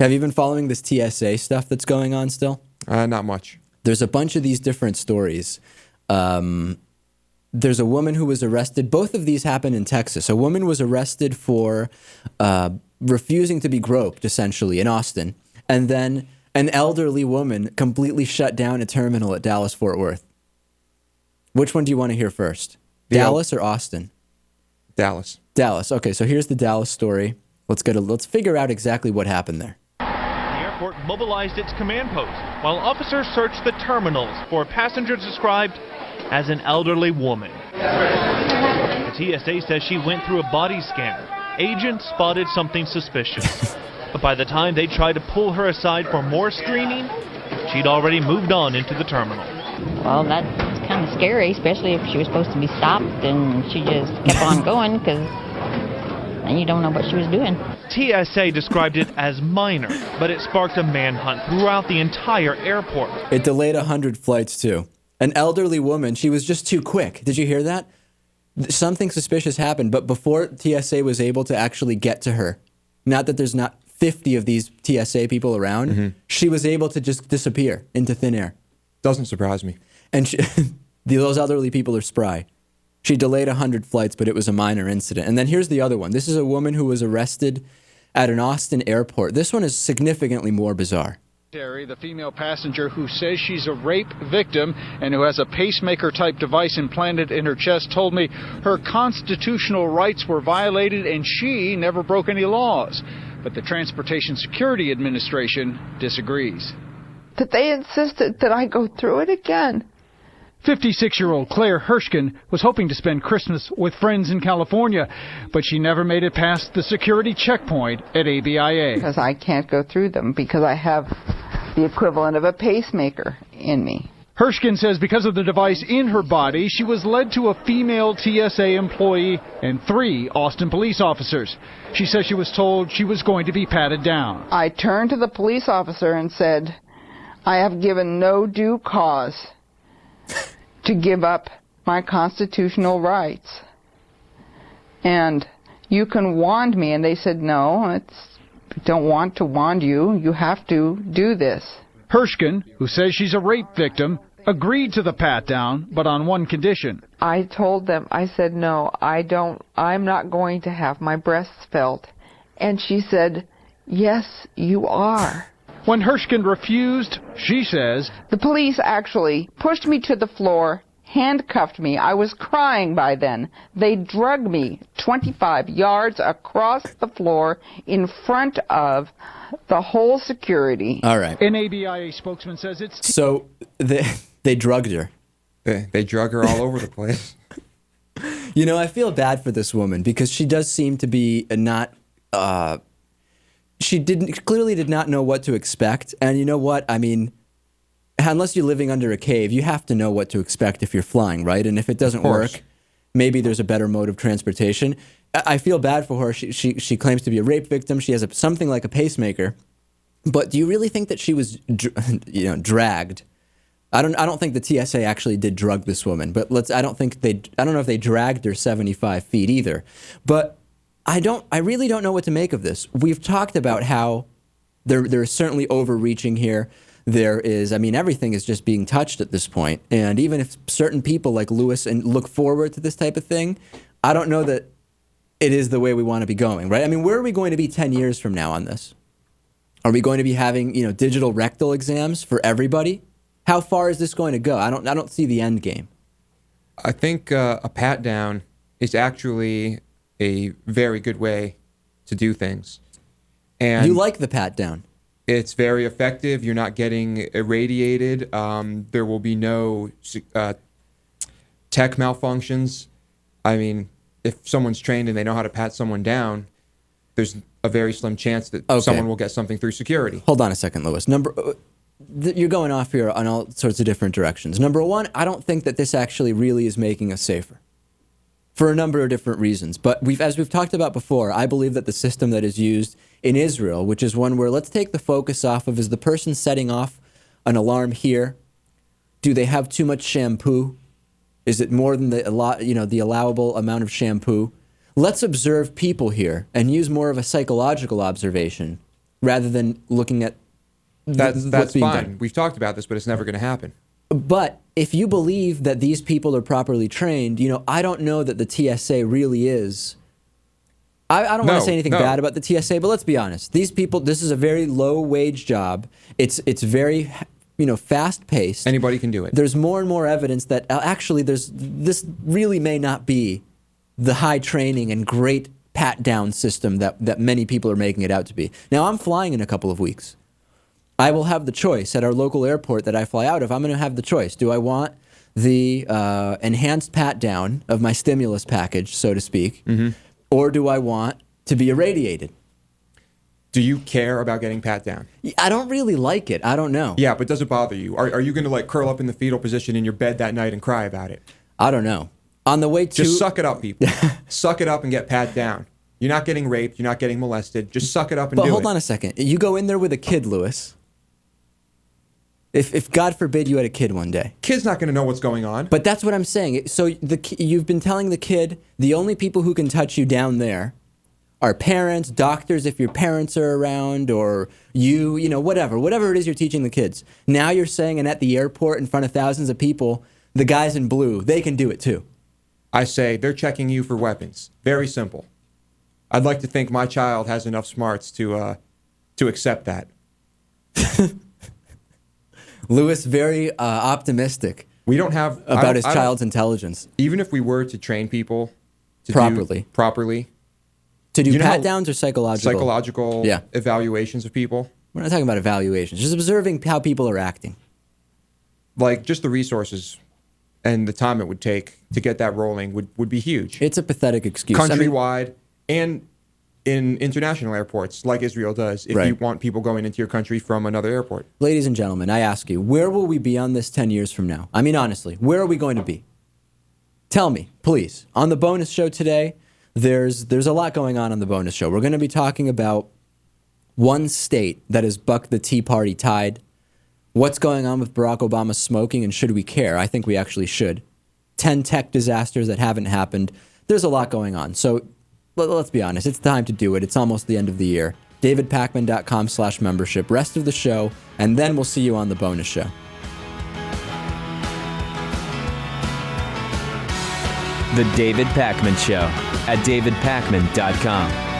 Have you been following this TSA stuff that's going on still? Not much. There's a bunch of these different stories. There's a woman who was arrested. Both of these happened in Texas. A woman was arrested for refusing to be groped, essentially, in Austin. And then an elderly woman completely shut down a terminal at Dallas-Fort Worth. Which one do you want to hear first? Dallas or Austin? Dallas. Dallas. Okay, so here's the Dallas story. Let's figure out exactly what happened there. The airport mobilized its command post while officers searched the terminals for passengers described as an elderly woman. The TSA says she went through a body scanner. Agents spotted something suspicious. But by the time they tried to pull her aside for more screening, she'd already moved on into the terminal. Well, that's kind of scary, especially if she was supposed to be stopped and she just kept on going, because then you don't know what she was doing. TSA described it as minor, but it sparked a manhunt throughout the entire airport. It delayed 100 flights, too. An elderly woman, she was just too quick. Did you hear that? Something suspicious happened, but before TSA was able to actually get to her, not that there's not 50 of these TSA people around, she was able to just disappear into thin air. Doesn't surprise me. And those elderly people are spry. She delayed 100 flights, but it was a minor incident. And then here's the other one. This is a woman who was arrested at an Austin airport. This one is significantly more bizarre. The female passenger who says she's a rape victim and who has a pacemaker-type device implanted in her chest told me her constitutional rights were violated and she never broke any laws. But the Transportation Security Administration disagrees. That they insisted that I go through it again. 56-year-old Claire Hirschkin was hoping to spend Christmas with friends in California, but she never made it past the security checkpoint at ABIA. Because I can't go through them because I have the equivalent of a pacemaker in me. Hirschkin says because of the device in her body, she was led to a female TSA employee and 3 Austin police officers. She says she was told she was going to be patted down. I turned to the police officer and said, I have given no due cause to give up my constitutional rights. And you can wand me. And they said, no, don't want to wand you. You have to do this. Hirschkin, who says she's a rape victim, agreed to the pat-down, but on one condition. I told them, I said, no, I'm not going to have my breasts felt. And she said, yes, you are. When Hirschkin refused, she says, the police actually pushed me to the floor, handcuffed me. I was crying by then. They dragged me 25 yards across the floor in front of the whole security. All right. An ABIA spokesman says it's... So they drugged her. They drug her all over the place. You know, I feel bad for this woman because she does seem to be not... She clearly did not know what to expect. And you know what? I mean, unless you're living under a cave, you have to know what to expect if you're flying, right? And if it doesn't work, maybe there's a better mode of transportation. I feel bad for her. She claims to be a rape victim. She has something like a pacemaker. But do you really think that she was, dragged? I don't think the TSA actually did drug this woman. But I don't know if they dragged her 75 feet either. But I really don't know what to make of this. We've talked about how there is certainly overreaching here. There is, everything is just being touched at this point. And even if certain people like Lewis and look forward to this type of thing, I don't know that it is the way we want to be going, right? I mean, where are we going to be 10 years from now on this? Are we going to be having, digital rectal exams for everybody? How far is this going to go? I don't see the end game. I think a pat-down is actually a very good way to do things. And you like the pat-down? It's very effective. You're not getting irradiated. There will be no tech malfunctions. I mean, if someone's trained and they know how to pat someone down, there's a very slim chance that someone will get something through security. Hold on a second, Lewis. You're going off here on all sorts of different directions. Number one, I don't think that this actually really is making us safer for a number of different reasons. But as we've talked about before, I believe that the system that is used in Israel, which is one where let's take the focus off of, is the person setting off an alarm here? Do they have too much shampoo? Is it more than the allowable amount of shampoo? Let's observe people here and use more of a psychological observation. rather than looking at That's what's being fine. done. We've talked about this, but it's never going to happen. But if you believe that these people are properly trained, I don't know that the TSA really is. I don't want to say anything bad about the TSA, but let's be honest. These people, this is a very low-wage job. It's very, fast-paced. Anybody can do it. There's more and more evidence that actually this really may not be the high training and great pat-down system that many people are making it out to be. Now, I'm flying in a couple of weeks. I will have the choice at our local airport that I fly out of. I'm going to have the choice. Do I want the enhanced pat-down of my stimulus package, so to speak, or do I want to be irradiated? Do you care about getting pat down? I don't really like it. I don't know. Yeah, but does it bother you? Are you going to like curl up in the fetal position in your bed that night and cry about it? I don't know. On the way to... Just suck it up, people. Suck it up and get pat down. You're not getting raped. You're not getting molested. Just suck it up and do it. But hold on a second. You go in there with a kid, Lewis. If God forbid you had a kid one day. Kid's not going to know what's going on. But that's what I'm saying. So you've been telling the kid the only people who can touch you down there are parents, doctors if your parents are around, or whatever it is you're teaching the kids. Now you're saying, and at the airport in front of thousands of people, the guys in blue, they can do it too. I say they're checking you for weapons. Very simple. I'd like to think my child has enough smarts to accept that. Lewis, very optimistic. We don't have about his child's intelligence. Even if we were to train people to properly. To do pat-downs or psychological? Psychological evaluations of people. We're not talking about evaluations. Just observing how people are acting. Like, just the resources and the time it would take to get that rolling would be huge. It's a pathetic excuse. Countrywide and in international airports, like Israel does, if you want people going into your country from another airport. Ladies and gentlemen, I ask you, where will we be on this 10 years from now? I mean, honestly, where are we going to be? Tell me, please. On the bonus show today, there's a lot going on the bonus show. We're going to be talking about one state that has bucked the Tea Party tide, what's going on with Barack Obama smoking, and should we care? I think we actually should. 10 tech disasters that haven't happened. There's a lot going on. So let's be honest. It's time to do it. It's almost the end of the year. DavidPakman.com/membership. Rest of the show, and then we'll see you on the bonus show. The David Pakman Show at davidpakman.com.